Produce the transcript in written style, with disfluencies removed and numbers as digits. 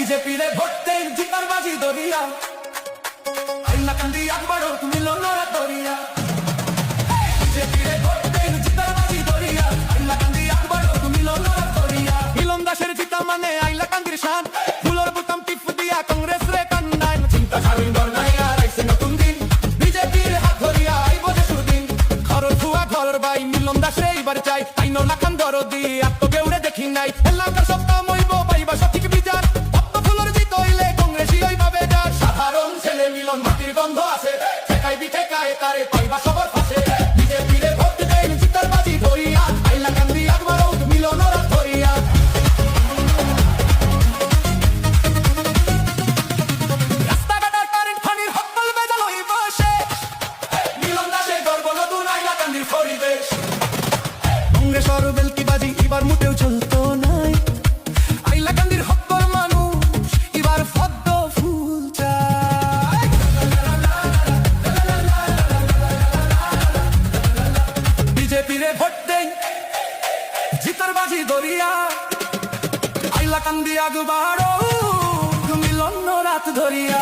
বিজেপিরে vote দেন জিতার বাজি দরিয়া হাইলাকান্দি আকবরও মিলন রাত দরিয়া বিজেপিরে vote দেন জিতার বাজি দরিয়া হাইলাকান্দি আকবরও মিলন রাত দরিয়া মিলন দাসের জিতা মানে হাইলাকান্দির শান ফুলর বুতাম টিপ দিয়া কংগ্রেস রে কান্নায় চিন্তা সারিন দরনাই আর আইছে নতুন দিন বিজেপির হাত ধরিয়া আইব যে সুদিন ঘরর ফুয়া ঘরর বাই মিলন দাসে এবার চাই আইনো লাখান দরদি আত্ম কেউরে দেখি নাই এলাকার সব কাম হইব পাইবা সঠিক বিচার ভক্ত ফুলর জিত হইলে কংগ্রেসই হইবাবে যার সাধারণ ছেলে মিলন মাটির গন্ধ আছে ঠেকাই বিঠেকায় তারে পাইবা সবার পাশে বিজেপিরে ভোট দেন জিতার বাজি ধরিয়া হাইলাকান্দি আকবরও মিলন রাত ধরিয়া রাস্তাঘাটের কারেন্ট পানির হকল বেজাল হইব শেষ মিলন দাসের গর্ব নতুন হাইলাকান্দির পরিবেশ কংগ্রেসর বেলকিবাজি এবার মোটেও চলতো নাই হাইলাকান্দির হকল মানুষ এবার পদ্ম ফুল চায় বিজেপিরে ভোট দেন জিতার বাজি দরিয়া হাইলাকান্দি আকবরও মিলন রাত ধরিয়া